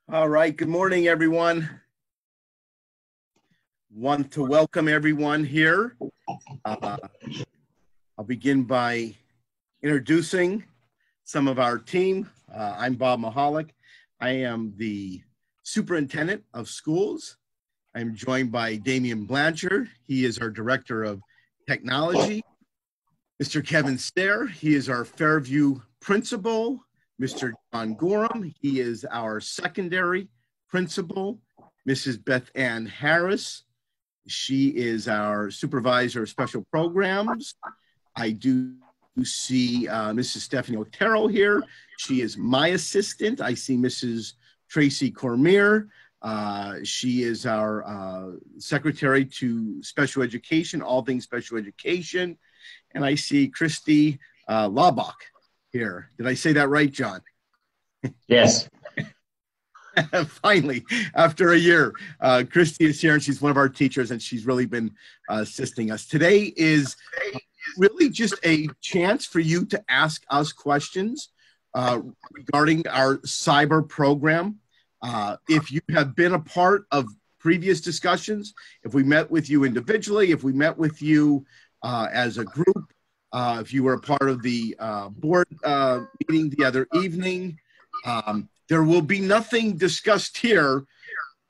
All right. Good morning, everyone. Want to welcome everyone here. I'll begin by introducing some of our team. I'm Bob Mahalik. I am the superintendent of schools. I'm joined by Damian Blanchard. He is our director of technology. Mr. Kevin Stair, he is our Fairview principal. Mr. John Gorham, he is our secondary principal. Mrs. Beth Ann Harris, she is our supervisor of special programs. I do see Mrs. Stephanie Otero here. She is my assistant. I see Mrs. Tracy Cormier. She is our secretary to special education, all things special education. And I see Christy Laubach here. Did I say that right, John? Yes. Finally, after a year, Christy is here, and she's one of our teachers, and she's really been assisting us. Today is really just a chance for you to ask us questions regarding our cyber program. If you have been a part of previous discussions, if we met with you individually, if we met with you as a group, if you were a part of the board meeting the other evening, there will be nothing discussed here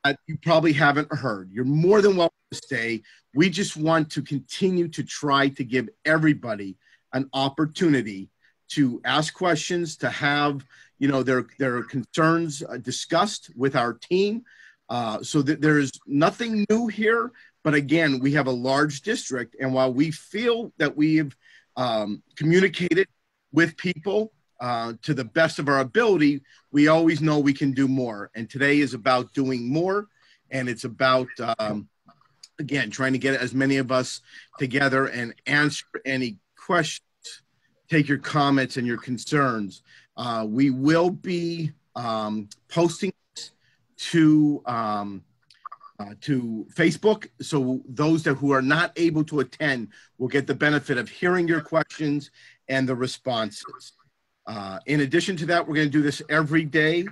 that you probably haven't heard. You're more than welcome to stay. We just want to continue to try to give everybody an opportunity to ask questions, to have their concerns discussed with our team, so that there's nothing new here. But again, we have a large district, and while we feel that we've communicated with people to the best of our ability, we always know we can do more. And today is about doing more, and it's about again trying to get as many of us together and answer any questions, take your comments and your concerns. We will be posting to Facebook, so those who are not able to attend will get the benefit of hearing your questions and the responses. In addition to that, we're going to do this every day,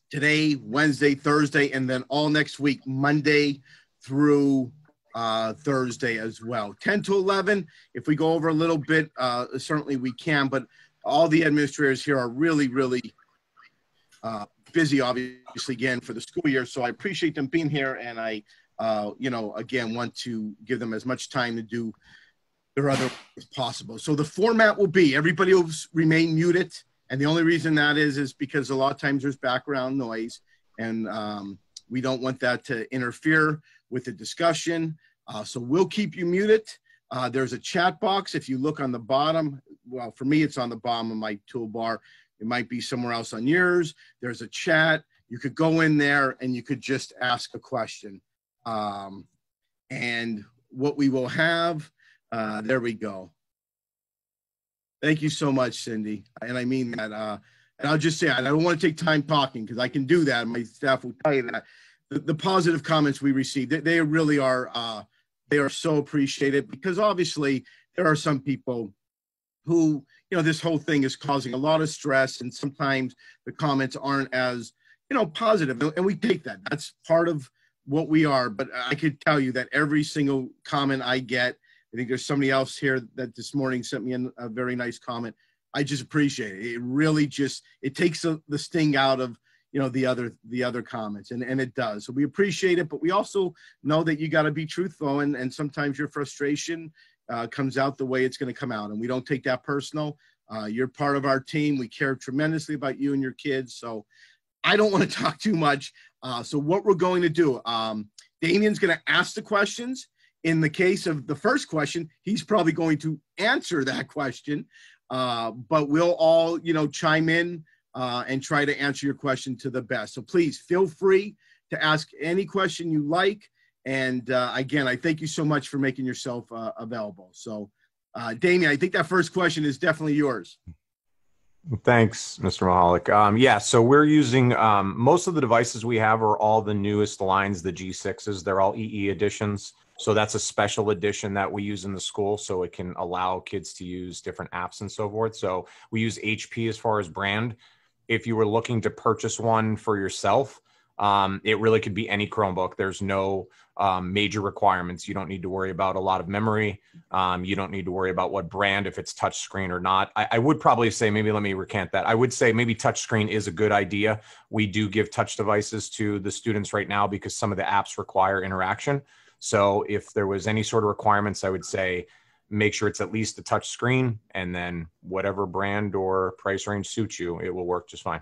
today, Wednesday, Thursday, and then all next week, Monday through Thursday as well. 10 to 11, if we go over a little bit, certainly we can, but all the administrators here are really, really busy, obviously, again, for the school year. So I appreciate them being here, and I, again, want to give them as much time to do their other work as possible. So the format will be everybody will remain muted, and the only reason that is because a lot of times there's background noise, and we don't want that to interfere with the discussion. So we'll keep you muted. There's a chat box. If you look on the bottom, well, for me, it's on the bottom of my toolbar. It might be somewhere else on yours. There's a chat. You could go in there and you could just ask a question. And what we will have, there we go. Thank you so much, Cindy. And I mean that. And I'll just say, I don't want to take time talking because I can do that. My staff will tell you that. The positive comments we received, they really are, they are so appreciated, because obviously there are some people who, this whole thing is causing a lot of stress, and sometimes the comments aren't as, positive, and we take that. That's part of what we are. But I could tell you that every single comment I get, I think there's somebody else here that this morning sent me a very nice comment. I just appreciate it. It really just, it takes the sting out of, the other comments, and it does. So we appreciate it, but we also know that you got to be truthful, and sometimes your frustration comes out the way it's going to come out, and we don't take that personal. You're part of our team. We care tremendously about you and your kids. So I don't want to talk too much. So what we're going to do, Damian's going to ask the questions. In the case of the first question, he's probably going to answer that question, but we'll all, chime in and try to answer your question to the best. So please feel free to ask any question you like. And again, I thank you so much for making yourself available. So Damian, I think that first question is definitely yours. Thanks, Mr. Mahalik. Yeah, so we're using, most of the devices we have are all the newest lines, the G6s. They're all EE editions. So that's a special edition that we use in the school, so it can allow kids to use different apps and so forth. So we use HP as far as brand. if you were looking to purchase one for yourself, it really could be any Chromebook. There's no major requirements. You don't need to worry about a lot of memory. You don't need to worry about what brand, if it's touchscreen or not. I would probably say, maybe let me recant that. I would say maybe touchscreen is a good idea. We do give touch devices to the students right now because some of the apps require interaction. So if there was any sort of requirements, I would say make sure it's at least a touch screen, and then whatever brand or price range suits you, it will work just fine.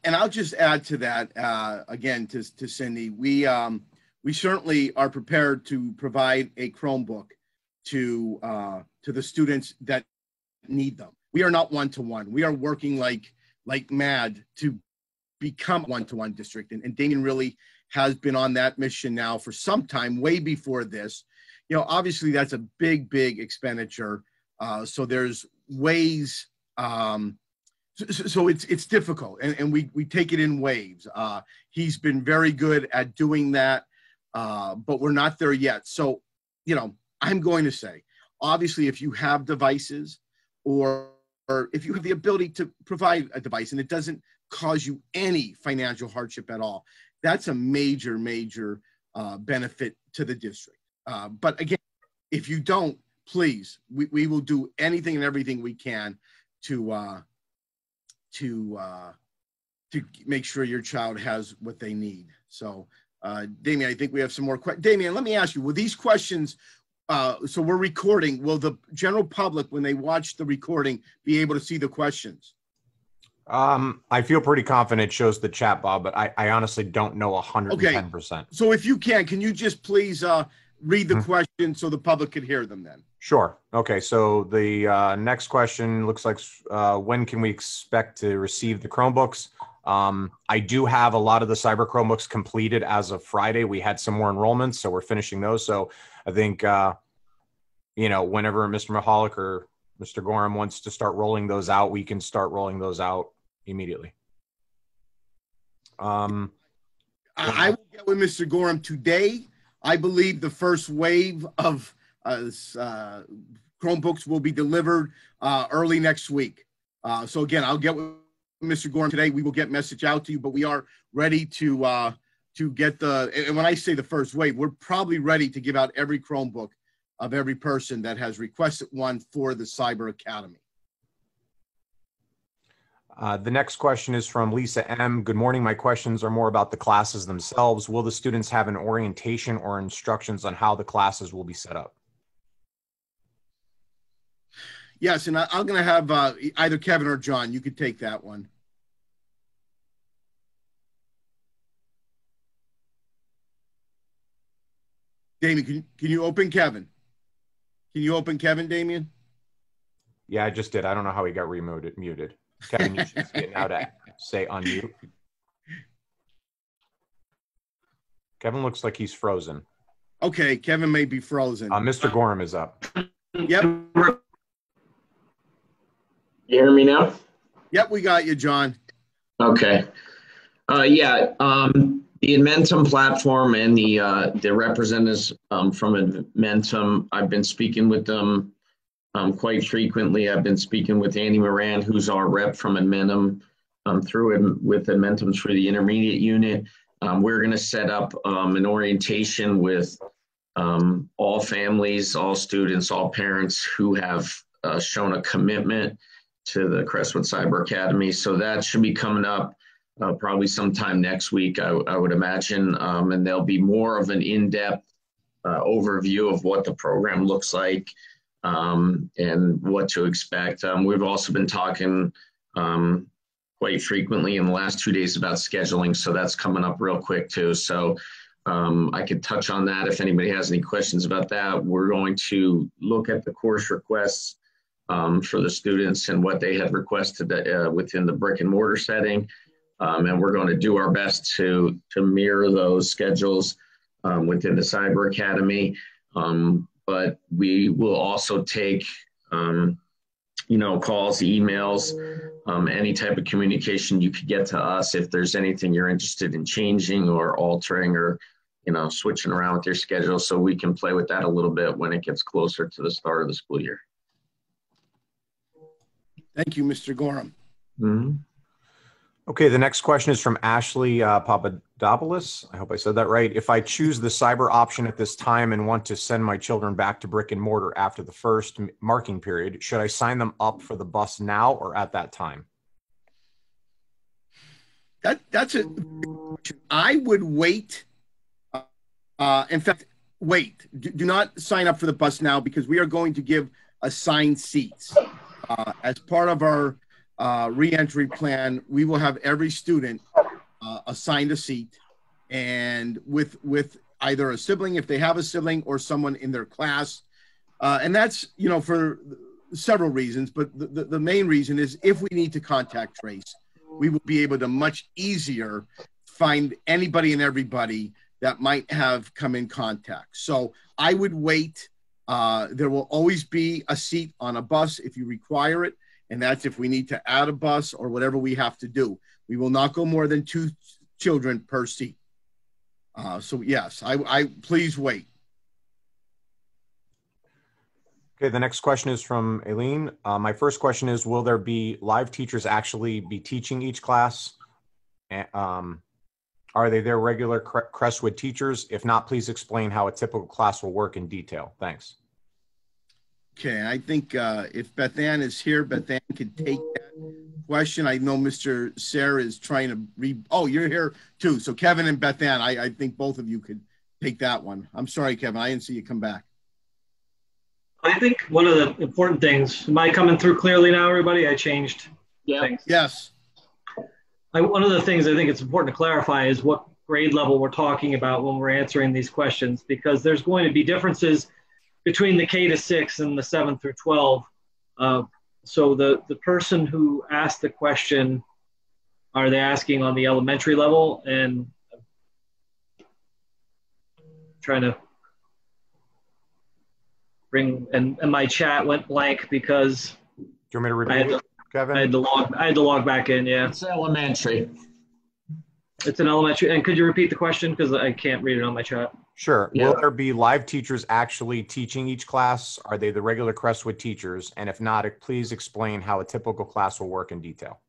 And I'll just add to that, again, to Cindy, we certainly are prepared to provide a Chromebook to the students that need them. We are not one-to-one. We are working like mad to become a one-to-one district. And Damien really has been on that mission now for some time, way before this. You know, obviously that's a big, big expenditure. So there's ways, so it's difficult, and we take it in waves. He's been very good at doing that, but we're not there yet. So, you know, I'm going to say, obviously, if you have devices, or if you have the ability to provide a device and it doesn't cause you any financial hardship at all, that's a major, major benefit to the district. But again, if you don't, please, we will do anything and everything we can to make sure your child has what they need. So, Damien, I think we have some more questions. Damien, let me ask you, will these questions, so we're recording, will the general public, when they watch the recording, be able to see the questions? I feel pretty confident it shows the chat, Bob, but I honestly don't know 110%. Okay. So if you can you just please read the question so the public could hear them then? Sure. Okay. So the next question looks like, when can we expect to receive the Chromebooks? I do have a lot of the Cyber Chromebooks completed as of Friday. We had some more enrollments, so we're finishing those. So I think, you know, whenever Mr. Mahalik or Mr. Gorham wants to start rolling those out, we can start rolling those out immediately. I will get with Mr. Gorham today. I believe the first wave of Chromebooks will be delivered early next week. So again, I'll get with Mr. Gorham today. We will get message out to you, but we are ready to get and when I say the first wave, we're probably ready to give out every Chromebook of every person that has requested one for the Cyber Academy. The next question is from Lisa M. Good morning. My questions are more about the classes themselves. Will the students have an orientation or instructions on how the classes will be set up? Yes, and I'm going to have either Kevin or John. You could take that one. Damien, can you open Kevin? Can you open Kevin, Damien? Yeah, I just did. I don't know how he got muted. Kevin, you should see it now to say unmute. Kevin looks like he's frozen. Okay, Kevin may be frozen. Mr. Gorham is up. Yep. You hear me now? Yep, we got you, John. Okay. The Admentum platform and the representatives from Admentum, I've been speaking with them quite frequently. I've been speaking with Andy Moran, who's our rep from Admentum, with Admentum through the intermediate unit. We're going to set up an orientation with all families, all students, all parents who have shown a commitment to the Crestwood Cyber Academy. So that should be coming up probably sometime next week, I would imagine. And there'll be more of an in-depth overview of what the program looks like and what to expect. We've also been talking quite frequently in the last 2 days about scheduling. So that's coming up real quick too. So I could touch on that if anybody has any questions about that. We're going to look at the course requests for the students and what they had requested within the brick and mortar setting. And we're going to do our best to mirror those schedules within the Cyber Academy. But we will also take, calls, emails, any type of communication you could get to us if there's anything you're interested in changing or altering or, switching around with your schedule, so we can play with that a little bit when it gets closer to the start of the school year. Thank you, Mr. Gorham. Mhm. Okay, the next question is from Ashley Papadopoulos. I hope I said that right. If I choose the cyber option at this time and want to send my children back to brick and mortar after the first marking period, should I sign them up for the bus now or at that time? That's a. I would wait. In fact, wait. Do not sign up for the bus now because we are going to give assigned seats as part of our reentry plan. We will have every student assigned a seat, and with either a sibling if they have a sibling or someone in their class, and that's for several reasons. But the main reason is if we need to contact trace, we will be able to much easier find anybody and everybody that might have come in contact. So I would wait. There will always be a seat on a bus if you require it. And that's if we need to add a bus or whatever we have to do. We will not go more than 2 children per seat. So yes, I please wait. Okay, the next question is from Aileen. My first question is, will there be live teachers actually be teaching each class? Are they their regular Crestwood teachers? If not, please explain how a typical class will work in detail. Thanks. Okay, I think if Beth Ann is here, Beth Ann could take that question. I know Mr. Sarah is trying to oh, you're here too. So Kevin and Beth Ann, I think both of you could take that one. I'm sorry, Kevin, I didn't see you come back. I think one of the important things, am I coming through clearly now, everybody? I changed things. Yes. One of the things I think it's important to clarify is what grade level we're talking about when we're answering these questions, because there's going to be differences between the K to 6 and the 7 through 12. So the person who asked the question, are they asking on the elementary level? And trying to bring, and my chat went blank because Do you want me to repeat it, Kevin? I had to log back in, yeah. It's elementary. It's an elementary. And could you repeat the question? Because I can't read it on my chat. Sure. Yeah. Will there be live teachers actually teaching each class? Are they the regular Crestwood teachers? And if not, please explain how a typical class will work in detail.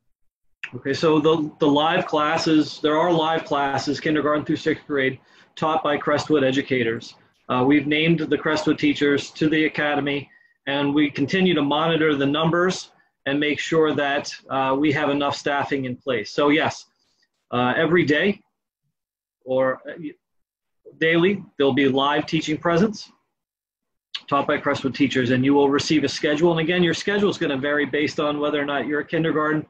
Okay, so the live classes, there are live classes, kindergarten through 6th grade, taught by Crestwood educators. We've named the Crestwood teachers to the academy, and we continue to monitor the numbers and make sure that we have enough staffing in place. So yes, every day or daily, there'll be live teaching presence taught by Crestwood teachers, and you will receive a schedule. And again, your schedule is going to vary based on whether or not you're a kindergarten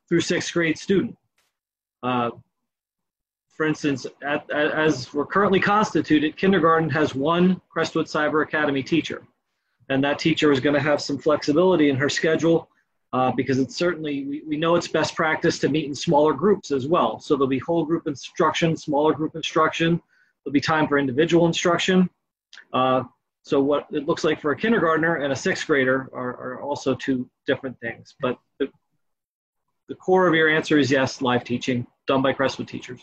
through 6th grade student. For instance, as we're currently constituted, kindergarten has 1 Crestwood Cyber Academy teacher. And that teacher is going to have some flexibility in her schedule because it's certainly, we know it's best practice to meet in smaller groups as well. So there'll be whole group instruction, smaller group instruction. There'll be time for individual instruction. So what it looks like for a kindergartner and a 6th grader are also 2 different things. But the core of your answer is yes, live teaching done by Crestwood teachers.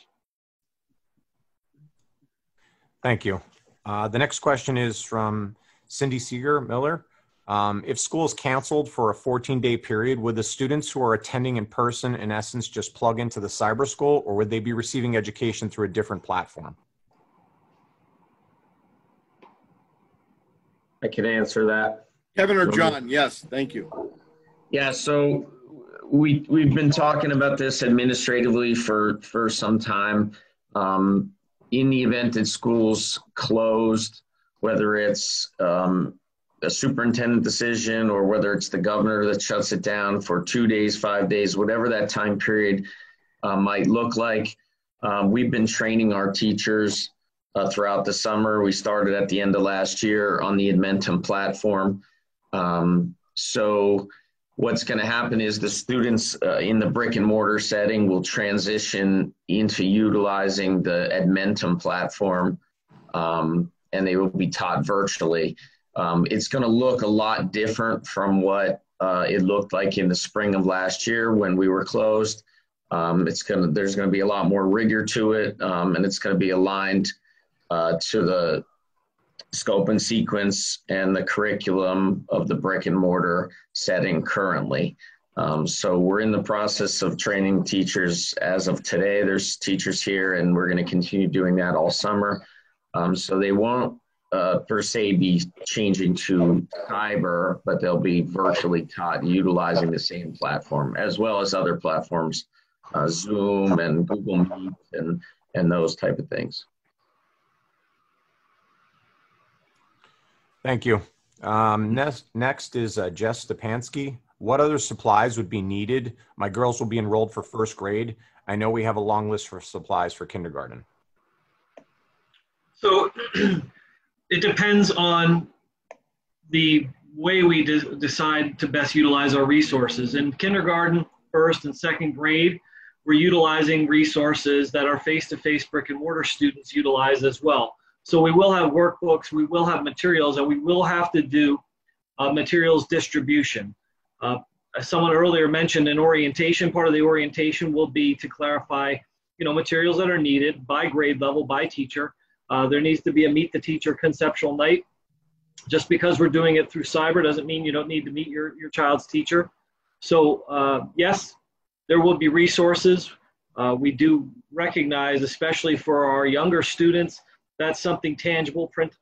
Thank you. The next question is from Cindy Seeger Miller. If school is canceled for a 14-day period, would the students who are attending in person, in essence, just plug into the cyber school, or would they be receiving education through a different platform? I can answer that. Kevin or John? Yes, thank you. Yeah, so we've been talking about this administratively for some time. In the event that schools closed, whether it's a superintendent decision or whether it's the governor that shuts it down for 2 days, 5 days, whatever that time period might look like, we've been training our teachers throughout the summer. We started at the end of last year on the Edmentum platform. So what's going to happen is the students in the brick and mortar setting will transition into utilizing the Edmentum platform, and they will be taught virtually. It's going to look a lot different from what it looked like in the spring of last year when we were closed. There's going to be a lot more rigor to it, and it's going to be aligned to the scope and sequence and the curriculum of the brick and mortar setting currently. So we're in the process of training teachers. As of today, there's teachers here, and we're going to continue doing that all summer. So they won't per se be changing to cyber, but they'll be virtually taught utilizing the same platform, as well as other platforms, Zoom and Google Meet and those type of things. Thank you. Next is Jess Stepansky. What other supplies would be needed? My girls will be enrolled for first grade. I know we have a long list for supplies for kindergarten. So it depends on the way we decide to best utilize our resources. In kindergarten, first and second grade, we're utilizing resources that our face-to-face brick and mortar students utilize as well. So we will have workbooks, we will have materials, and we will have to do materials distribution. As someone earlier mentioned, an orientation, part of the orientation will be to clarify, materials that are needed by grade level, by teacher. There needs to be a meet the teacher conceptual night. Just because we're doing it through cyber doesn't mean you don't need to meet your child's teacher. So yes, there will be resources. We do recognize, especially for our younger students, that's something tangible, print,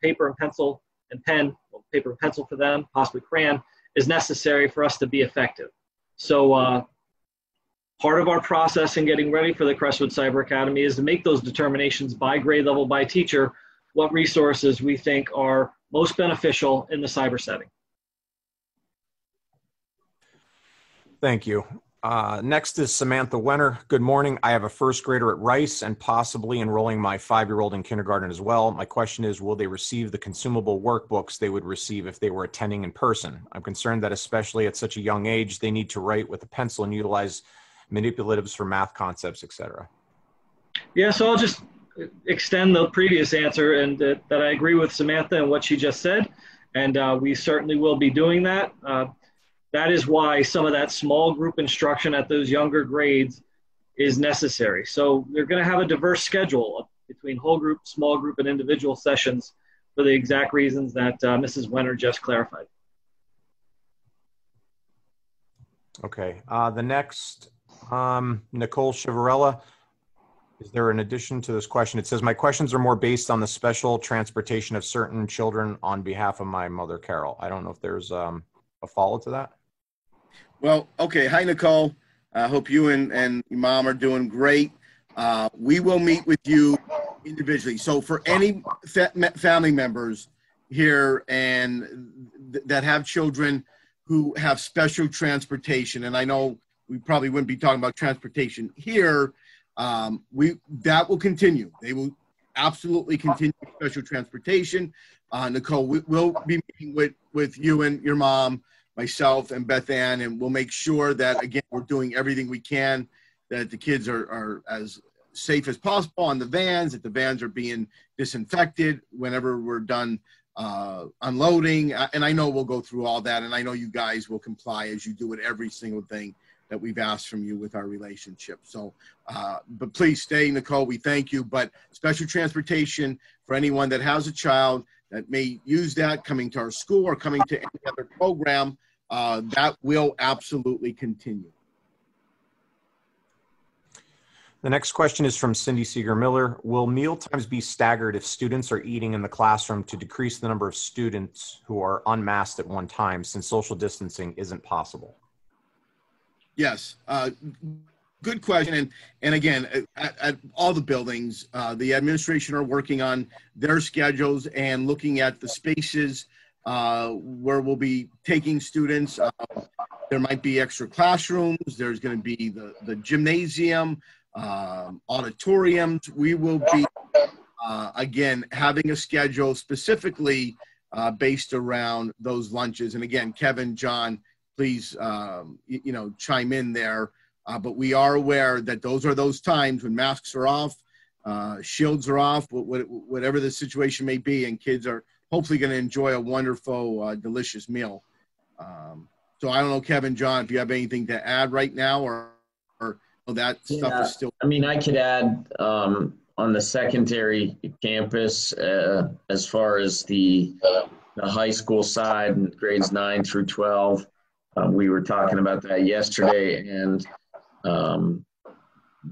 paper and pencil and pen, well, paper and pencil for them, possibly crayon, is necessary for us to be effective. So part of our process in getting ready for the Crestwood Cyber Academy is to make those determinations by grade level, by teacher, what resources we think are most beneficial in the cyber setting. Thank you. Next is Samantha Wenner. Good morning. I have a first grader at Rice and possibly enrolling my 5-year-old in kindergarten as well. My question is, will they receive the consumable workbooks they would receive if they were attending in person? I'm concerned that especially at such a young age, they need to write with a pencil and utilize manipulatives for math concepts, etc. Yeah, so I'll just extend the previous answer and that I agree with Samantha and what she just said. And we certainly will be doing that. That is why some of that small group instruction at those younger grades is necessary. So they're going to have a diverse schedule between whole group, small group, and individual sessions for the exact reasons that Mrs. Wenner just clarified. Okay. The next, Nicole Chivarella. Is there an addition to this question? It says, my questions are more based on the special transportation of certain children on behalf of my mother, Carol. I don't know if there's a follow to that. Well, okay. Hi, Nicole. I hope you and your mom are doing great. We will meet with you individually. So for any family members here and that have children who have special transportation, and I know we probably wouldn't be talking about transportation here, that will continue. They will absolutely continue special transportation. Nicole, we'll be meeting with you and your mom, myself and Beth Ann, and we'll make sure that, again, we're doing everything we can, that the kids are as safe as possible on the vans, that the vans are being disinfected whenever we're done unloading. And I know we'll go through all that, and I know you guys will comply as you do with every single thing that we've asked from you with our relationship. So, but please stay, Nicole, we thank you. But special transportation for anyone that has a child that may use that coming to our school or coming to any other program, that will absolutely continue. The next question is from Cindy Seeger-Miller. Will meal times be staggered if students are eating in the classroom to decrease the number of students who are unmasked at one time, since social distancing isn't possible? Yes, good question. And again, at all the buildings, the administration are working on their schedules and looking at the spaces where we'll be taking students. There might be extra classrooms. There's going to be the gymnasium, auditoriums. We will be, again, having a schedule specifically based around those lunches. And again, Kevin, John, please, chime in there. But we are aware that those are those times when masks are off, shields are off, whatever the situation may be, and kids are hopefully going to enjoy a wonderful, delicious meal. So I don't know, Kevin, John, if you have anything to add right now, or that stuff is still. I mean, I could add on the secondary campus, as far as the high school side, grades 9 through 12. We were talking about that yesterday, and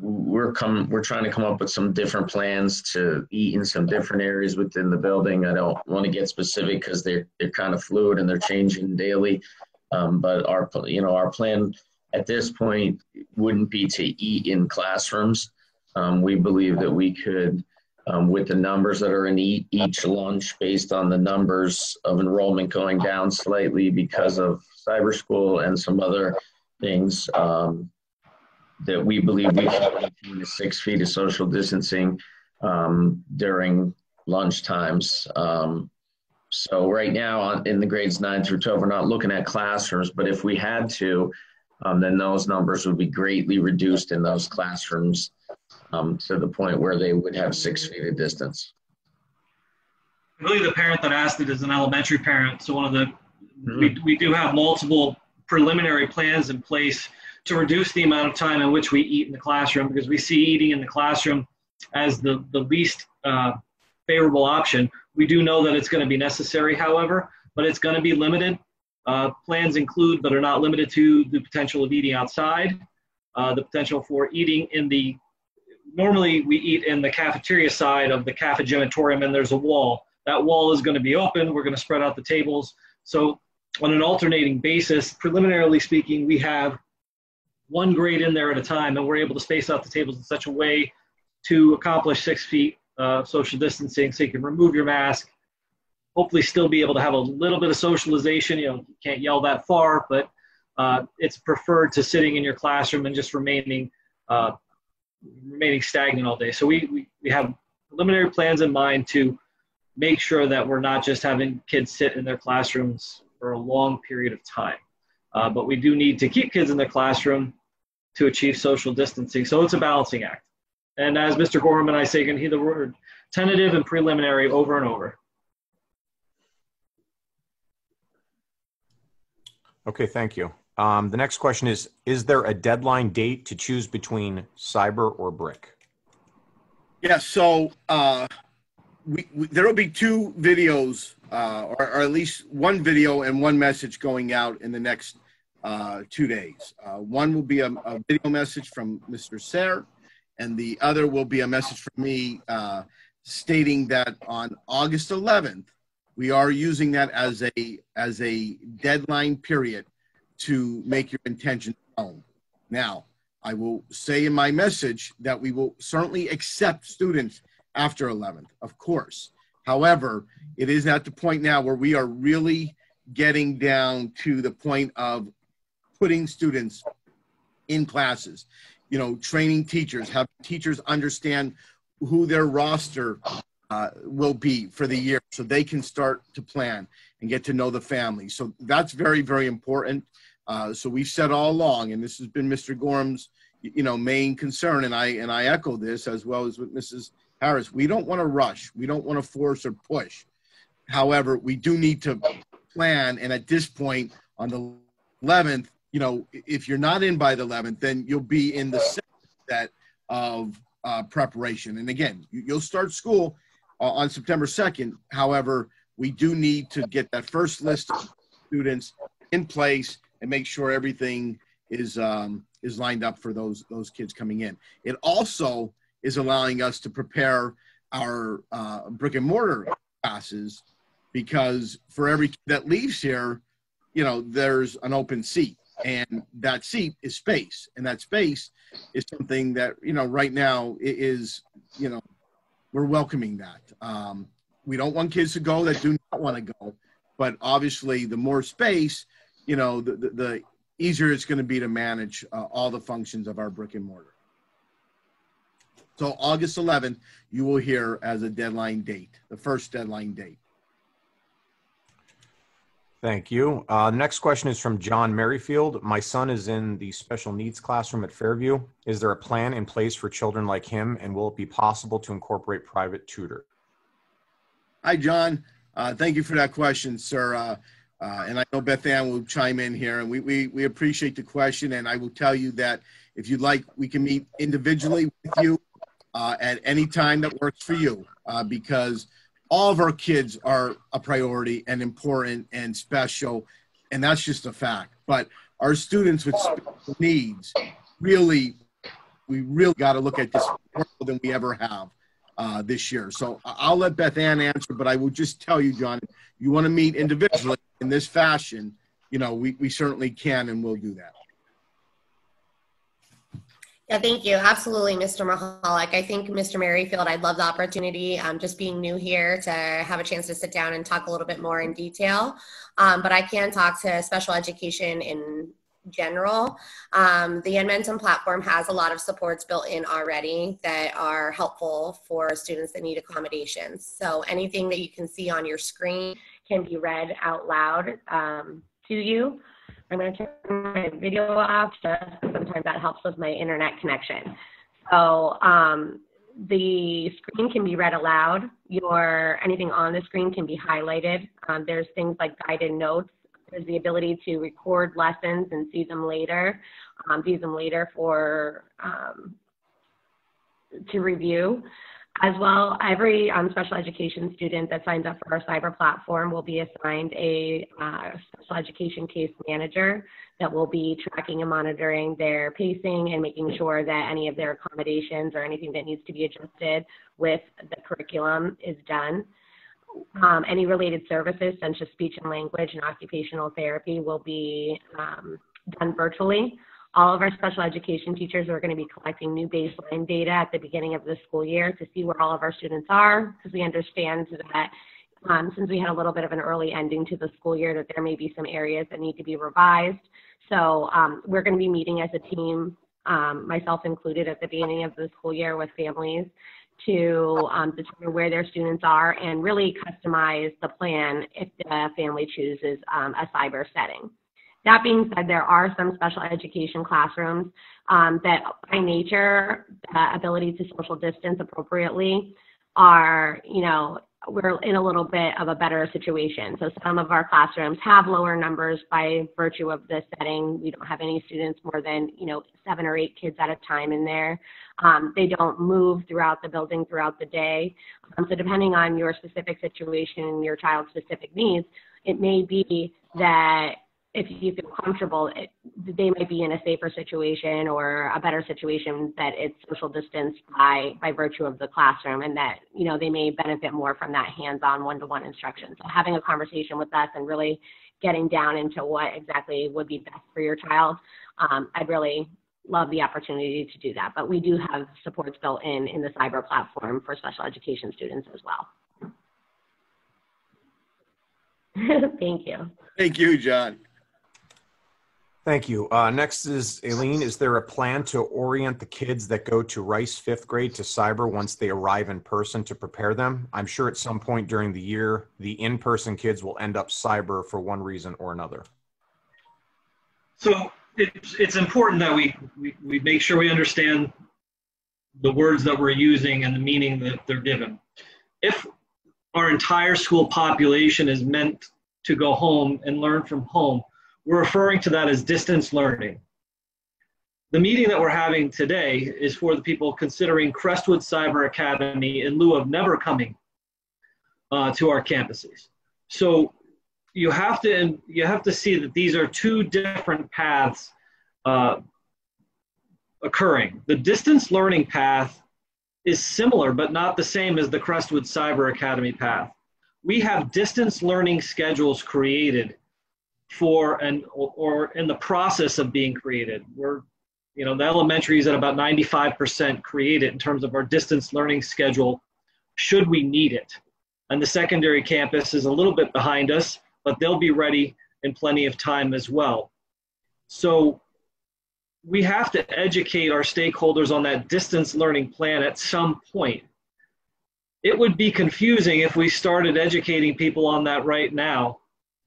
we're trying to come up with some different plans to eat in some different areas within the building. I don't want to get specific because they're kind of fluid and they're changing daily. But our plan at this point wouldn't be to eat in classrooms. We believe that we could, with the numbers that are in each lunch, based on the numbers of enrollment going down slightly because of cyber school and some other things, that we believe we can maintain the 6 feet of social distancing during lunch times. So right now in the grades 9 through 12, we're not looking at classrooms, but if we had to, then those numbers would be greatly reduced in those classrooms to the point where they would have 6 feet of distance. I believe the parent that asked it is an elementary parent. So we do have multiple preliminary plans in place to reduce the amount of time in which we eat in the classroom, because we see eating in the classroom as the least favorable option. We do know that it's going to be necessary, however, but it's going to be limited. Plans include, but are not limited to, the potential of eating outside, the potential for eating normally we eat in the cafeteria side of the cafegimatorium, and there's a wall. That wall is going to be open. We're going to spread out the tables. So on an alternating basis, preliminarily speaking, we have one grade in there at a time, and we're able to space out the tables in such a way to accomplish 6 feet social distancing, so you can remove your mask, hopefully still be able to have a little bit of socialization. You can't yell that far, but it's preferred to sitting in your classroom and just remaining stagnant all day. So we have preliminary plans in mind to make sure that we're not just having kids sit in their classrooms for a long period of time. But we do need to keep kids in the classroom to achieve social distancing. So it's a balancing act. And as Mr. Gorham and I say, you can hear the word tentative and preliminary over and over. Okay, thank you. The next question is there a deadline date to choose between cyber or brick? Yeah, so there will be 2 videos, or at least one video and one message going out in the next 2 days. One will be a video message from Mr. Sayre, and the other will be a message from me stating that on August 11th, we are using that as a deadline period to make your intention known. Now, I will say in my message that we will certainly accept students after 11th, of course. However, it is at the point now where we are really getting down to the point of putting students in classes, training teachers, having teachers understand who their roster will be for the year so they can start to plan and get to know the family. So that's very, very important. So we've said all along, and this has been Mr. Gorham's, main concern, and I echo this as well as with Mrs. Harris. We don't want to rush. We don't want to force or push. However, we do need to plan, and at this point on the 11th, if you're not in by the 11th, then you'll be in the second set of preparation. And again, you'll start school on September 2nd. However, we do need to get that first list of students in place and make sure everything is lined up for those kids coming in. It also is allowing us to prepare our brick and mortar classes, because for every kid that leaves here, there's an open seat, and that seat is space, and that space is something that, right now is, we're welcoming that. We don't want kids to go that do not want to go, but obviously the more space, the easier it's going to be to manage all the functions of our brick and mortar. So August 11th, you will hear as a deadline date, the first deadline date. Thank you. The next question is from John Merrifield. My son is in the special needs classroom at Fairview. Is there a plan in place for children like him, and will it be possible to incorporate private tutor? Hi, John. Thank you for that question, sir. And I know Beth Ann will chime in here, and we appreciate the question. And I will tell you that if you'd like, we can meet individually with you at any time that works for you, because all of our kids are a priority and important and special. And that's just a fact. But our students with special needs, we really got to look at this more than we ever have this year. So I'll let Beth Ann answer, but I will just tell you, John, you want to meet individually in this fashion, we certainly can and will do that. Yeah, thank you. Absolutely, Mr. Mahalik. I think, Mr. Merrifield, I'd love the opportunity, just being new here, to have a chance to sit down and talk a little bit more in detail. But I can talk to special education in general. The Edmentum platform has a lot of supports built in already that are helpful for students that need accommodations. So anything that you can see on your screen can be read out loud to you. I'm going to turn my video off, just sometimes that helps with my internet connection. So the screen can be read aloud. Anything on the screen can be highlighted. There's things like guided notes. There's the ability to record lessons and see them later for to review. As well, every special education student that signs up for our cyber platform will be assigned a special education case manager that will be tracking and monitoring their pacing and making sure that any of their accommodations or anything that needs to be adjusted with the curriculum is done. Any related services, such as speech and language and occupational therapy, will be done virtually. All of our special education teachers are going to be collecting new baseline data at the beginning of the school year to see where all of our students are, because we understand that since we had a little bit of an early ending to the school year, that there may be some areas that need to be revised. So we're going to be meeting as a team, myself included, at the beginning of the school year with families to determine where their students are and really customize the plan if the family chooses a cyber setting. That being said, there are some special education classrooms that by nature, ability to social distance appropriately are, we're in a little bit of a better situation. So some of our classrooms have lower numbers by virtue of the setting. We don't have any students more than, 7 or 8 kids at a time in there. They don't move throughout the building throughout the day. So depending on your specific situation, your child's specific needs, it may be that if you feel comfortable, they might be in a safer situation or a better situation that it's social distanced by virtue of the classroom, and that, they may benefit more from that hands-on one-to-one instruction. So having a conversation with us and really getting down into what exactly would be best for your child, I'd really love the opportunity to do that. But we do have supports built in the cyber platform for special education students as well. Thank you. Thank you, John. Thank you. Next is Aileen. Is there a plan to orient the kids that go to Rice 5th grade to cyber once they arrive in person to prepare them? I'm sure at some point during the year, the in-person kids will end up cyber for one reason or another. So it's important that we make sure we understand the words that we're using and the meaning that they're given. If our entire school population is meant to go home and learn from home, we're referring to that as distance learning. The meeting that we're having today is for the people considering Crestwood Cyber Academy in lieu of never coming to our campuses. So you have to see that these are two different paths occurring. The distance learning path is similar but not the same as the Crestwood Cyber Academy path. We have distance learning schedules created or in the process of being created. The elementary is at about 95% created in terms of our distance learning schedule, should we need it. And the secondary campus is a little bit behind us, but they'll be ready in plenty of time as well. So we have to educate our stakeholders on that distance learning plan at some point. It would be confusing if we started educating people on that right now,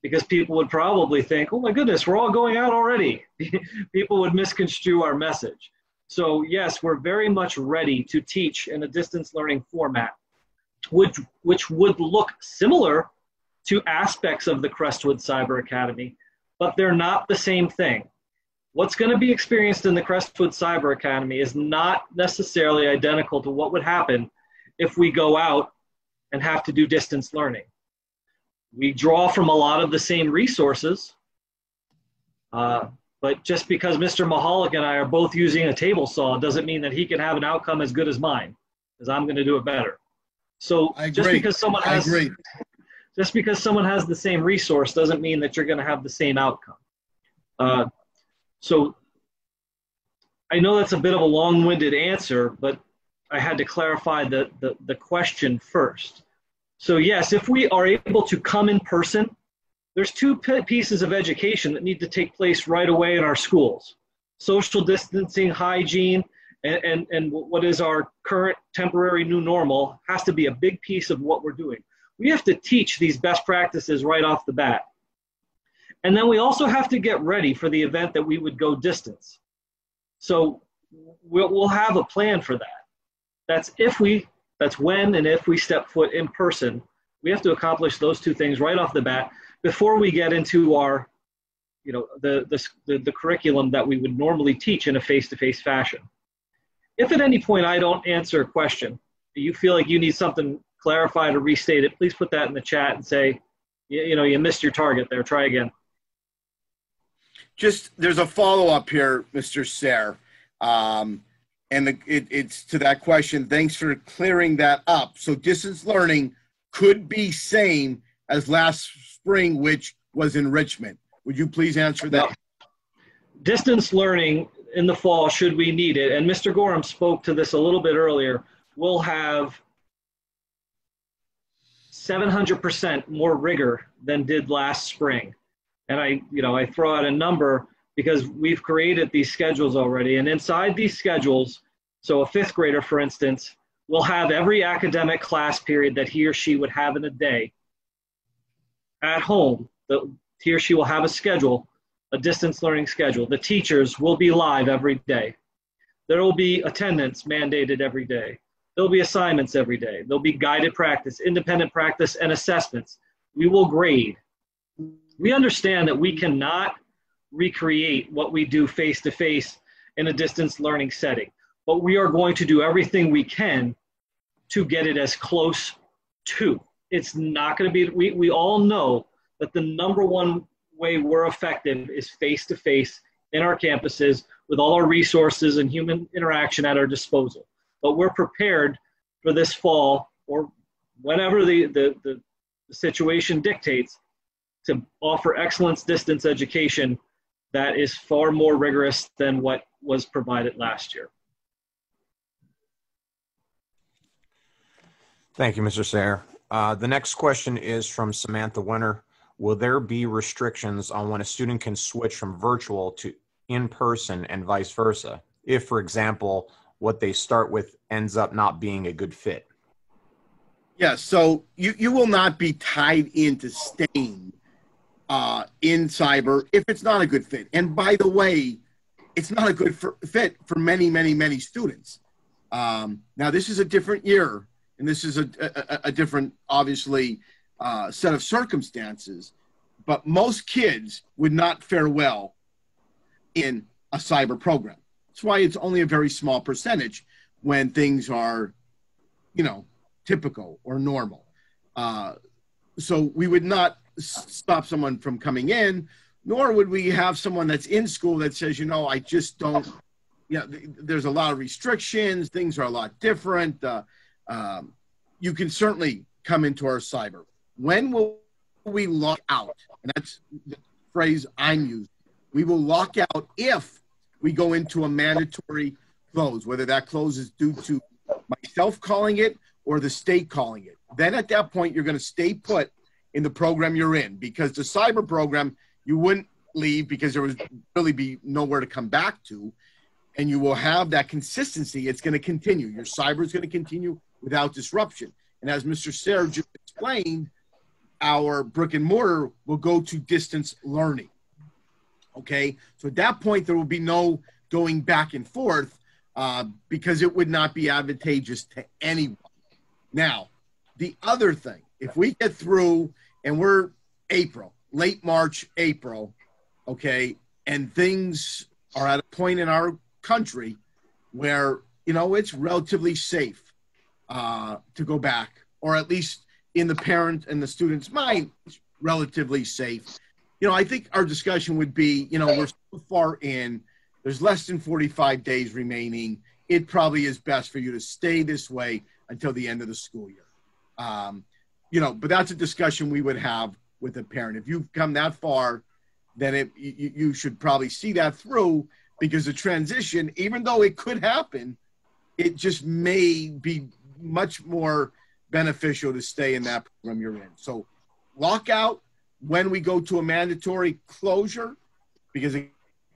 because people would probably think, oh my goodness, we're all going out already. People would misconstrue our message. So yes, we're very much ready to teach in a distance learning format, which would look similar to aspects of the Crestwood Cyber Academy, but they're not the same thing. What's going to be experienced in the Crestwood Cyber Academy is not necessarily identical to what would happen if we go out and have to do distance learning. We draw from a lot of the same resources, But just because Mr. Mahalik and I are both using a table saw doesn't mean that he can have an outcome as good as mine, because I'm going to do it better. So just because someone has the same resource doesn't mean that you're going to have the same outcome. So I know that's a bit of a long-winded answer, but I had to clarify the question first. So yes, if we are able to come in person, there's two pieces of education that need to take place right away in our schools. Social distancing, hygiene, and what is our current temporary new normal has to be a big piece of what we're doing. We have to teach these best practices right off the bat. And then we also have to get ready for the event that we would go distance. So we'll have a plan for that. That's when and if we step foot in person. We have to accomplish those two things right off the bat before we get into our, the curriculum that we would normally teach in a face-to-face fashion. If at any point I don't answer a question, you feel like you need something clarified or restated, please put that in the chat and say, you missed your target there, try again. There's a follow-up here, Mr. Sayre. It's to that question. Thanks for clearing that up. So distance learning could be same as last spring, which was enrichment. Would you please answer that? No. Distance learning in the fall, should we need it, and Mr. Gorham spoke to this a little bit earlier, we'll have 700% more rigor than did last spring. And I throw out a number because we've created these schedules already. And inside these schedules, so a fifth grader, for instance, will have every academic class period that he or she would have in a day at home. He or she will have a schedule, a distance learning schedule. The teachers will be live every day. There will be attendance mandated every day. There'll be assignments every day. There'll be guided practice, independent practice, and assessments. We will grade. We understand that we cannot recreate what we do face-to-face in a distance learning setting, but we are going to do everything we can to get it as close to. It's not going to be, we all know that the number one way we're effective is face-to-face in our campuses with all our resources and human interaction at our disposal. But we're prepared for this fall or whenever the situation dictates to offer excellence distance education that is far more rigorous than what was provided last year. Thank you, Mr. Sayre. The next question is from Samantha Winter. Will there be restrictions on when a student can switch from virtual to in-person and vice versa? If, for example, what they start with ends up not being a good fit? Yeah, so you will not be tied into staying in cyber if it's not a good fit. And by the way, it's not a good fit for many, many, many students. Now, this is a different year, and this is a different, obviously, set of circumstances. But most kids would not fare well in a cyber program. That's why it's only a very small percentage when things are, typical or normal. So we would not stop someone from coming in, nor would we have someone that's in school that says, I just don't, there's a lot of restrictions, things are a lot different. You can certainly come into our cyber. When will we lock out? And that's the phrase I'm using. We will lock out if we go into a mandatory close, whether that close is due to myself calling it or the state calling it. Then at that point, you're going to stay put in the program you're in, because the cyber program, you wouldn't leave because there would really be nowhere to come back to, and you will have that consistency. It's going to continue. Your cyber is going to continue without disruption. And as Mr. Sayre just explained, our brick and mortar will go to distance learning. Okay, so at that point, there will be no going back and forth because it would not be advantageous to anyone. Now, the other thing, if we get through and we're April, late March, April, okay, and things are at a point in our country where, it's relatively safe to go back, or at least in the parent and the student's mind, it's relatively safe. I think our discussion would be, we're so far in, there's less than 45 days remaining. It probably is best for you to stay this way until the end of the school year. But that's a discussion we would have with a parent. If you've come that far, then you should probably see that through, because the transition, even though it could happen, it just may be much more beneficial to stay in that program you're in. So lock out when we go to a mandatory closure, because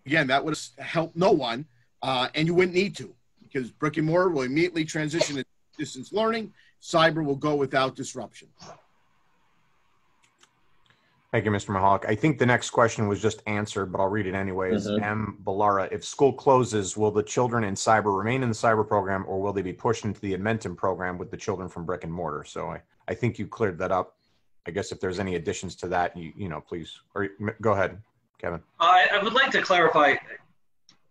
again, that would help no one, and you wouldn't need to, because brick and mortar will immediately transition to distance learning. Cyber will go without disruption. Thank you, Mr. Mahalik. I think the next question was just answered, but I'll read it anyways. M. Ballara, if school closes, will the children in cyber remain in the cyber program, or will they be pushed into the Edmentum program with the children from brick and mortar? So I think you cleared that up. I guess if there's any additions to that, please, or go ahead, Kevin. I would like to clarify,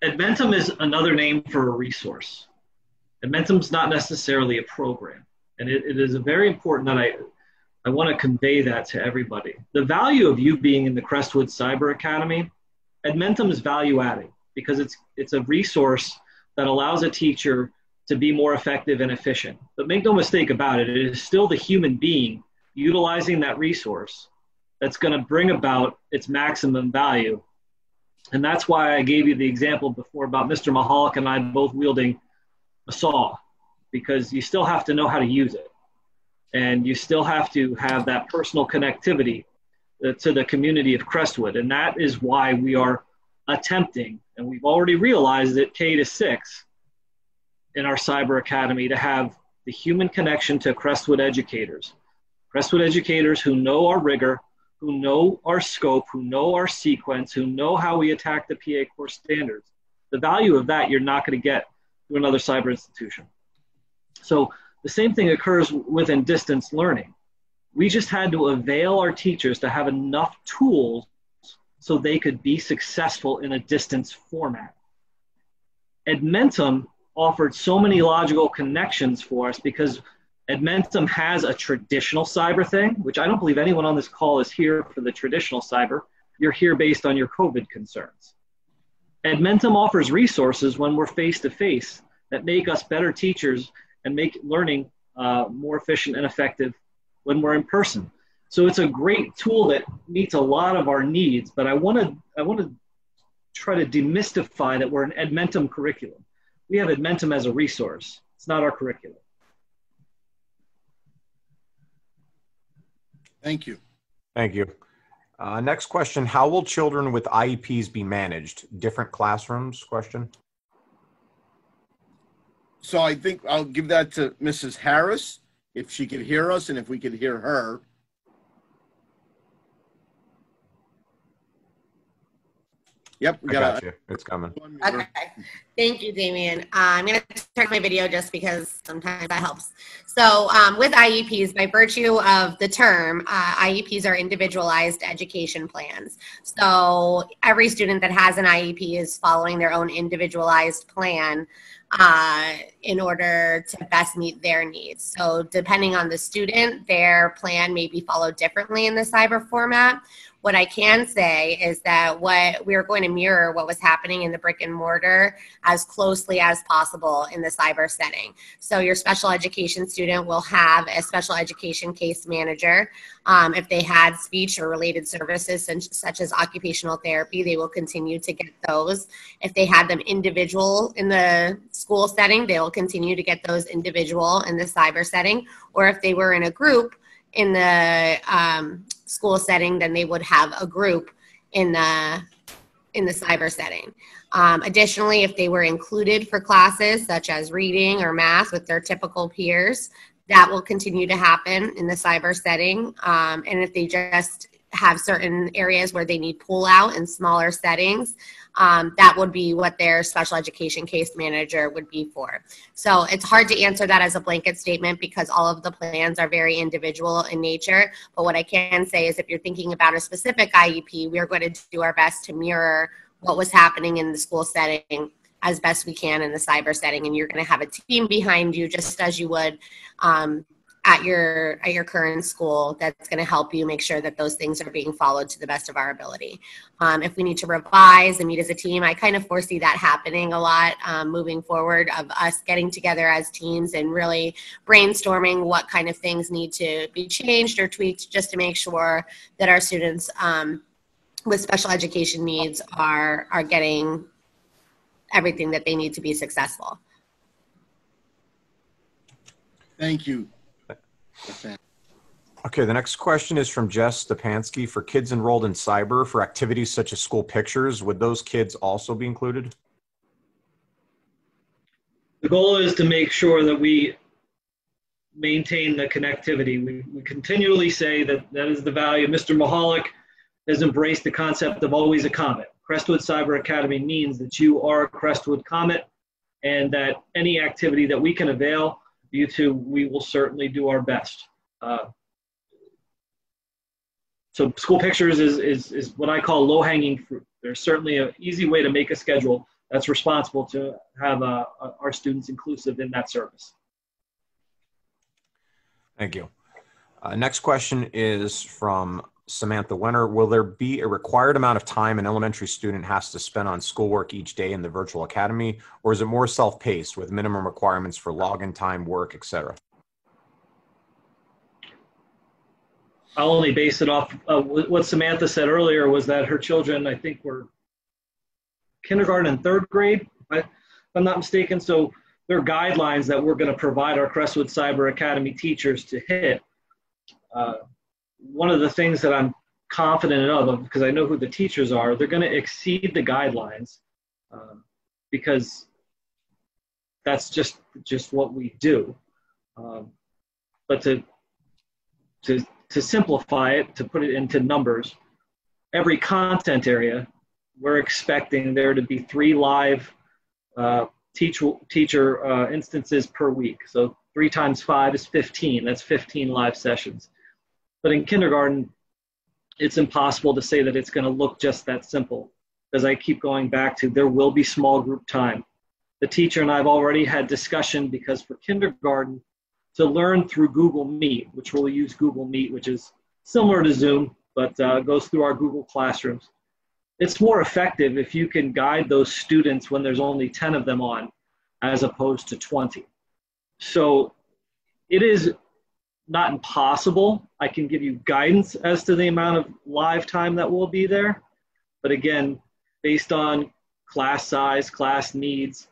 Edmentum is another name for a resource. Edmentum's not necessarily a program. And it is very important that I want to convey that to everybody. The value of you being in the Crestwood Cyber Academy, Edmentum is value adding, because it's a resource that allows a teacher to be more effective and efficient. But make no mistake about it, it is still the human being utilizing that resource that's going to bring about its maximum value. And that's why I gave you the example before about Mr. Mahalik and I both wielding a saw, because you still have to know how to use it. And you still have to have that personal connectivity to the community of Crestwood. And that is why we are attempting, and we've already realized it, K-6 in our Cyber Academy, to have the human connection to Crestwood educators. Crestwood educators who know our rigor, who know our scope, who know our sequence, who know how we attack the PA core standards. The value of that you're not going to get through another cyber institution. So the same thing occurs within distance learning. We just had to avail our teachers to have enough tools so they could be successful in a distance format. Edmentum offered so many logical connections for us, because Edmentum has a traditional cyber thing, which I don't believe anyone on this call is here for the traditional cyber. You're here based on your COVID concerns. Edmentum offers resources when we're face-to-face that make us better teachers and make learning more efficient and effective when we're in person. So it's a great tool that meets a lot of our needs, but I want to try to demystify that we're an Edmentum curriculum. We have Edmentum as a resource. It's not our curriculum. Thank you. Thank you. Next question, how will children with IEPs be managed? Different classrooms question? So I think I'll give that to Mrs. Harris, if she could hear us and if we could hear her. Yep, we got you. It's coming. Okay. Thank you, Damien. I'm going to turn my video just because sometimes that helps. So with IEPs, by virtue of the term, IEPs are individualized education plans. So every student that has an IEP is following their own individualized plan in order to best meet their needs. So depending on the student, their plan may be followed differently in the cyber format. What I can say is that we're going to mirror what was happening in the brick and mortar as closely as possible in the cyber setting. So your special education student will have a special education case manager. If they had speech or related services such as occupational therapy, they will continue to get those. If they had them individual in the school setting, they will continue to get those individual in the cyber setting. Or if they were in a group in the school setting, then they would have a group in the cyber setting. Additionally, if they were included for classes such as reading or math with their typical peers, that will continue to happen in the cyber setting. And if they just have certain areas where they need pull out in smaller settings, that would be what their special education case manager would be for. So it's hard to answer that as a blanket statement because all of the plans are very individual in nature. But what I can say is if you're thinking about a specific IEP, we're going to do our best to mirror what was happening in the school setting as best we can in the cyber setting. And you're going to have a team behind you just as you would at your current school that's going to help you make sure that those things are being followed to the best of our ability. If we need to revise and meet as a team, I kind of foresee that happening a lot moving forward, of us getting together as teams and really brainstorming what kind of things need to be changed or tweaked just to make sure that our students with special education needs are getting everything that they need to be successful. Thank you. Okay, the next question is from Jess Stepansky. For kids enrolled in cyber for activities such as school pictures, would those kids also be included? The goal is to make sure that we maintain the connectivity. We continually say that that is the value. Mr. Mahalik has embraced the concept of always a Comet. Crestwood Cyber Academy means that you are a Crestwood Comet, and that any activity that we can avail you to, we will certainly do our best. So school pictures is what I call low-hanging fruit. There's certainly an easy way to make a schedule that's responsible to have our students inclusive in that service. Thank you. Next question is from Samantha Wenner. Will there be a required amount of time an elementary student has to spend on schoolwork each day in the virtual academy, or is it more self-paced with minimum requirements for login time, work, etc.? I'll only base it off what Samantha said earlier, was that her children, I think, were kindergarten and third grade, if I'm not mistaken. So there are guidelines that we're going to provide our Crestwood Cyber Academy teachers to hit. One of the things that I'm confident of, because I know who the teachers are, they're going to exceed the guidelines because that's just what we do. But to simplify it, to put it into numbers, every content area, we're expecting there to be 3 live teacher instances per week. So 3 times 5 is 15. That's 15 live sessions. But in kindergarten, it's impossible to say that it's going to look just that simple, because I keep going back to there will be small group time. The teacher and I have already had discussion, because for kindergarten, to learn through Google Meet, which we'll use Google Meet, which is similar to Zoom, but goes through our Google Classrooms. It's more effective if you can guide those students when there's only 10 of them on, as opposed to 20. So it is not impossible. I can give you guidance as to the amount of live time that will be there. But again, based on class size, class needs,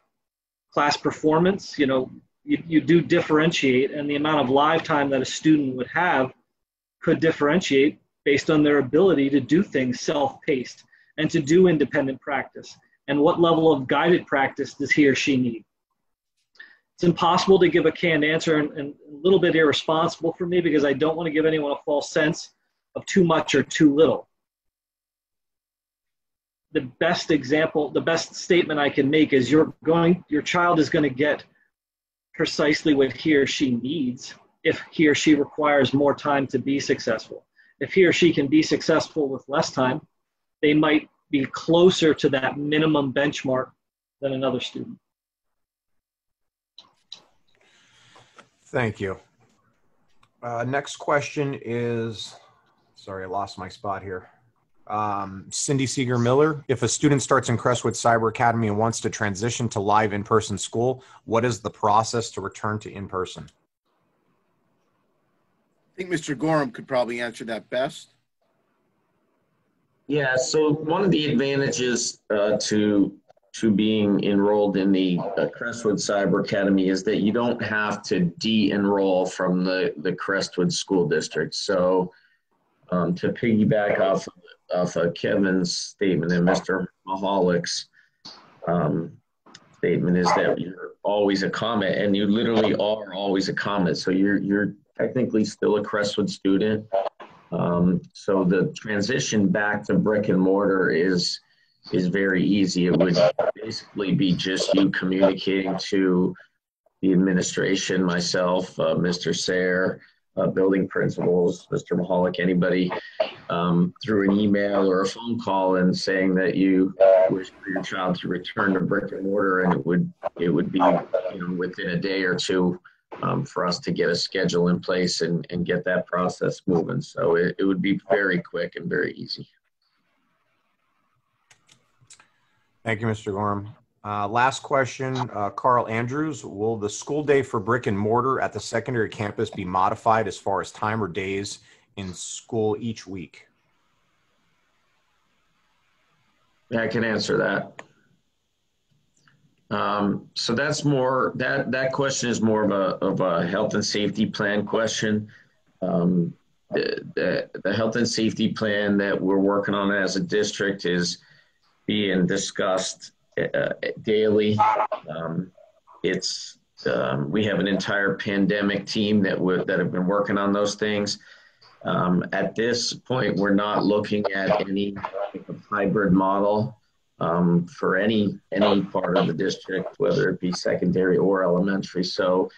class performance, you do differentiate, and the amount of live time that a student would have could differentiate based on their ability to do things self-paced and to do independent practice, and what level of guided practice does he or she need. It's impossible to give a canned answer, and a little bit irresponsible for me, because I don't want to give anyone a false sense of too much or too little. The best example, the best statement I can make is your child is going to get precisely what he or she needs if he or she requires more time to be successful. If he or she can be successful with less time, they might be closer to that minimum benchmark than another student. Thank you. Next question is, sorry, I lost my spot here. Cindy Seeger Miller, if a student starts in Crestwood Cyber Academy and wants to transition to live in-person school, what is the process to return to in-person? I think Mr. Gorham could probably answer that best. Yeah, so one of the advantages to being enrolled in the Crestwood Cyber Academy is that you don't have to de-enroll from the Crestwood School District. So to piggyback off of Kevin's statement and Mr. Mahalik's statement, is that you're always a Comet, and you literally are always a Comet. So you're technically still a Crestwood student. So the transition back to brick and mortar is very easy. It would basically be just you communicating to the administration, myself, Mr. Sayre, building principals, Mr. Mahalik, anybody, through an email or a phone call, and saying that you wish for your child to return to brick and mortar, and it would be within a day or two for us to get a schedule in place and get that process moving. So it would be very quick and very easy. Thank you, Mr. Gorham. Last question, Carl Andrews. Will the school day for brick and mortar at the secondary campus be modified as far as time or days in school each week? Yeah, I can answer that. So that's more, that question is more of a health and safety plan question. The health and safety plan that we're working on as a district is being discussed daily. We have an entire pandemic team that have been working on those things. At this point, we're not looking at any hybrid model for any part of the district, whether it be secondary or elementary. So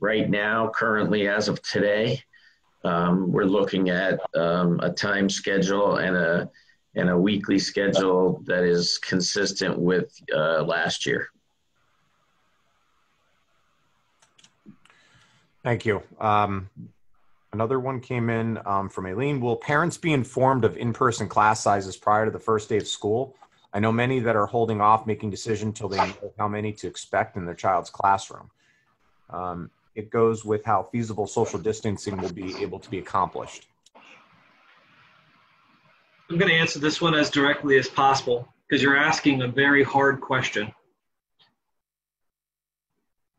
right now, currently, as of today, we're looking at a time schedule and a weekly schedule that is consistent with last year. Thank you. Another one came in from Aileen. Will parents be informed of in-person class sizes prior to the first day of school? I know many that are holding off making decisions until they know how many to expect in their child's classroom. It goes with how feasible social distancing will be able to be accomplished. I'm going to answer this one as directly as possible because you're asking a very hard question.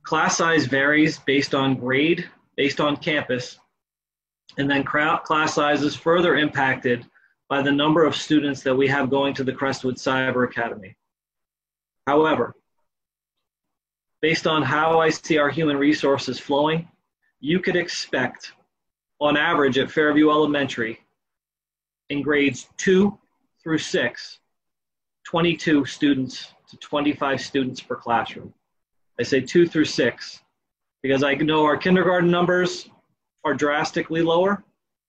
Class size varies based on grade, based on campus, and then class size is further impacted by the number of students that we have going to the Crestwood Cyber Academy. However, based on how I see our human resources flowing, you could expect, on average at Fairview Elementary, in grades 2 through 6, 22 students to 25 students per classroom. I say 2 through 6 because I know our kindergarten numbers are drastically lower.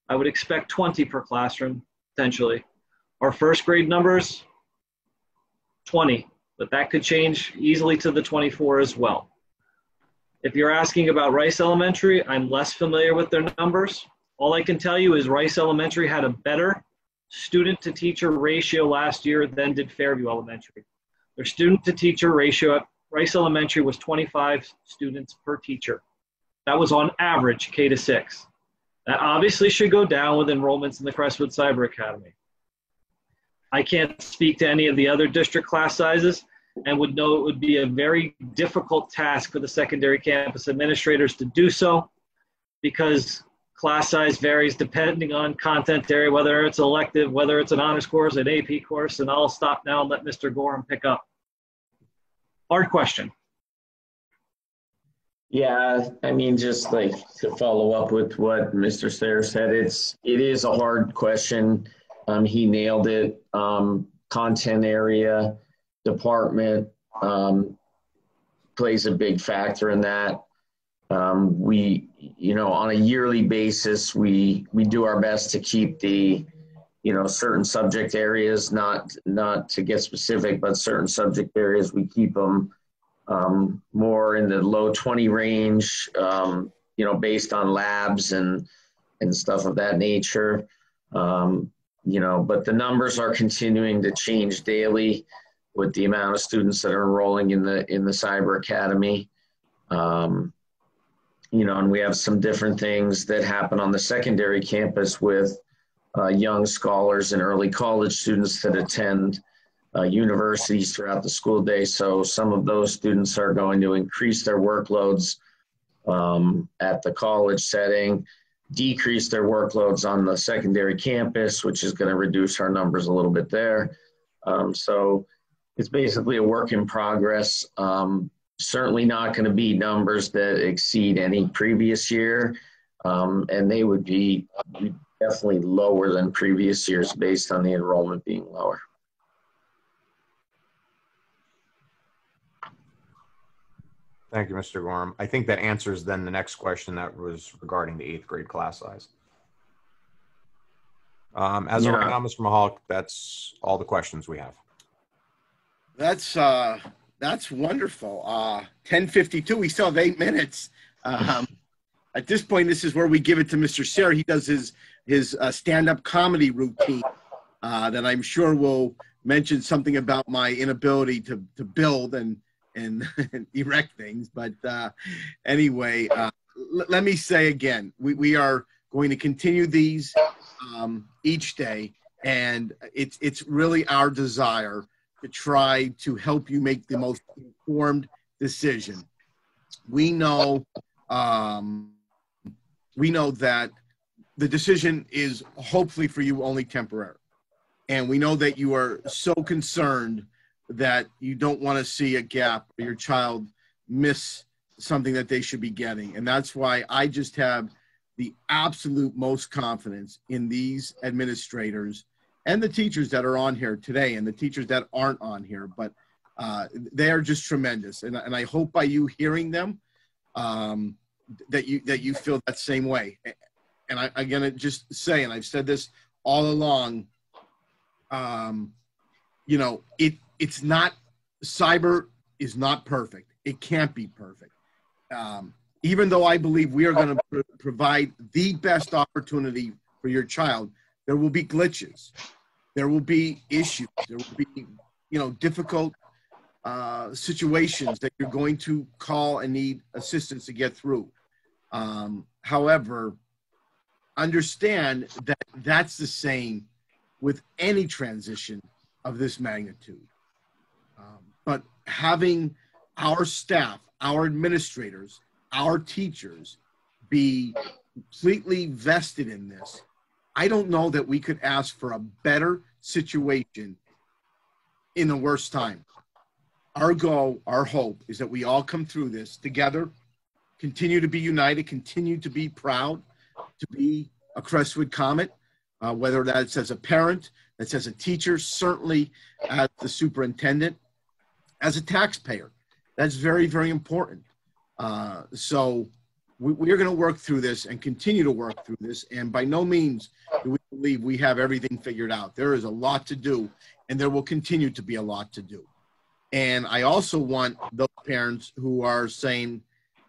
I would expect 20 per classroom, potentially. Our first grade numbers, 20, but that could change easily to the 24 as well. If you're asking about Rice Elementary, I'm less familiar with their numbers. All I can tell you is Rice Elementary had a better student to teacher ratio last year than did Fairview Elementary. Their student to teacher ratio at Rice Elementary was 25 students per teacher. That was on average K to 6. That obviously should go down with enrollments in the Crestwood Cyber Academy. I can't speak to any of the other district class sizes and would know it would be a very difficult task for the secondary campus administrators to do so because class size varies depending on content area, whether it's elective, whether it's an honors course, an AP course, and I'll stop now and let Mr. Gorham pick up. Hard question. Yeah, I mean, just like to follow up with what Mr. Sayre said, it is a hard question. He nailed it. Content area, department plays a big factor in that. We, on a yearly basis, we do our best to keep the, certain subject areas, not to get specific, but certain subject areas, we keep them more in the low 20 range, based on labs and stuff of that nature. But the numbers are continuing to change daily with the amount of students that are enrolling in the Cyber Academy. And we have some different things that happen on the secondary campus with young scholars and early college students that attend universities throughout the school day. So some of those students are going to increase their workloads at the college setting, decrease their workloads on the secondary campus, which is going to reduce our numbers a little bit there. So it's basically a work in progress. Certainly not going to be numbers that exceed any previous year. And they would be definitely lower than previous years based on the enrollment being lower. Thank you, Mr. Gorham. I think that answers then the next question that was regarding the 8th grade class size. As of right now, Mr. Mahalik, that's all the questions we have. That's That's wonderful. 10:52. We still have 8 minutes. At this point, this is where we give it to Mr. Sayre. He does his stand-up comedy routine that I'm sure will mention something about my inability to build and and erect things. But anyway, let me say again, we are going to continue these each day, and it's really our desire to try to help you make the most informed decision. We know that the decision is hopefully for you only temporary. And we know that you are so concerned that you don't want to see a gap or your child miss something that they should be getting. And that's why I just have the absolute most confidence in these administrators and the teachers that are on here today and the teachers that aren't on here, but they are just tremendous. And I hope by you hearing them that you feel that same way. And I'm going to just say, and I've said this all along, you know, it's not, cyber is not perfect. It can't be perfect. Even though I believe we are going to provide the best opportunity for your child, there will be glitches. There will be issues. There will be, you know, difficult situations that you're going to call and need assistance to get through. However, understand that that's the same with any transition of this magnitude. But having our staff, our administrators, our teachers be completely vested in this, I don't know that we could ask for a better situation in the worst time. Our goal, our hope is that we all come through this together, continue to be united, continue to be proud to be a Crestwood Comet, whether that's as a parent, that's as a teacher, certainly as the superintendent, as a taxpayer. That's very, very important. So we are going to work through this and continue to work through this. And by no means do we believe we have everything figured out. There is a lot to do, and there will continue to be a lot to do. And I also want those parents who are saying,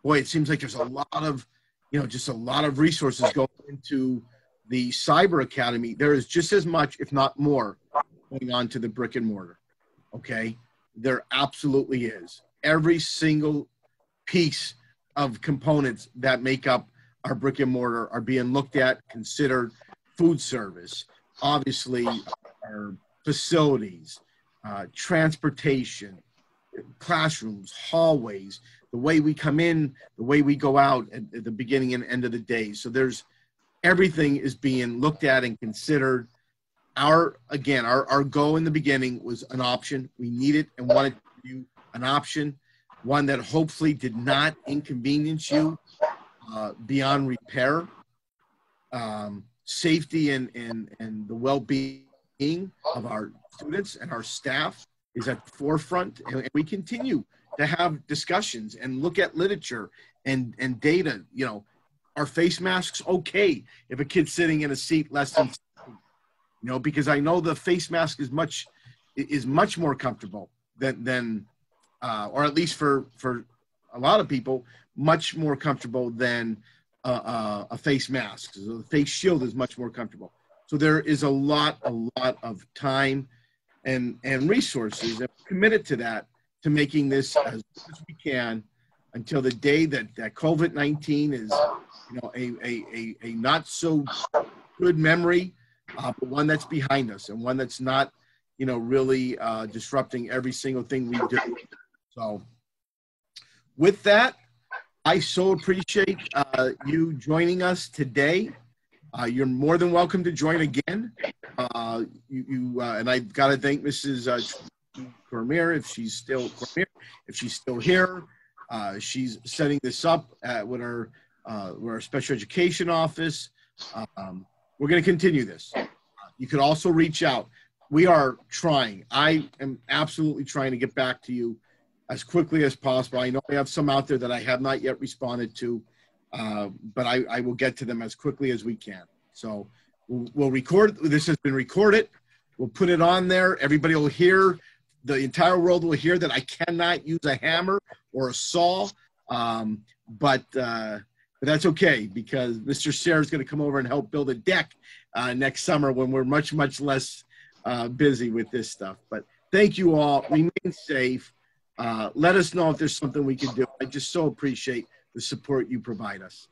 boy, it seems like there's a lot of, you know, just a lot of resources going into the Cyber Academy. There is just as much, if not more, going on to the brick and mortar. Okay? There absolutely is. Every single piece of components that make up our brick and mortar are being looked at, considered. Food service, obviously our facilities, transportation, classrooms, hallways, the way we come in, the way we go out at the beginning and end of the day. So there's, everything is being looked at and considered. Our goal in the beginning was an option. We needed and wanted to give you an option, one that hopefully did not inconvenience you beyond repair. Safety and the well-being of our students and our staff is at the forefront, and we continue to have discussions and look at literature and data. You know, are face masks okay if a kid's sitting in a seat less than, you know, because I know the face mask is much more comfortable than or at least for a lot of people, much more comfortable than a face mask. So the face shield is much more comfortable. So there is a lot of time and resources that we're committed to that, to making this as good as we can until the day that COVID-19 is, you know, a not so good memory, but one that's behind us and one that's not, you know, really disrupting every single thing we do. So with that, I so appreciate you joining us today. You're more than welcome to join again. And I've got to thank Mrs. Cormier if she's still here. She's setting this up with our special education office. We're going to continue this. You could also reach out. We are trying. I am absolutely trying to get back to you as quickly as possible. I know I have some out there that I have not yet responded to, but I will get to them as quickly as we can. So we'll record. This has been recorded. We'll put it on there. Everybody will hear the entire world will hear that I cannot use a hammer or a saw, but that's okay because Mr. Sayre is going to come over and help build a deck next summer when we're much, much less busy with this stuff. But thank you all. Remain safe. Let us know if there's something we can do. I just so appreciate the support you provide us.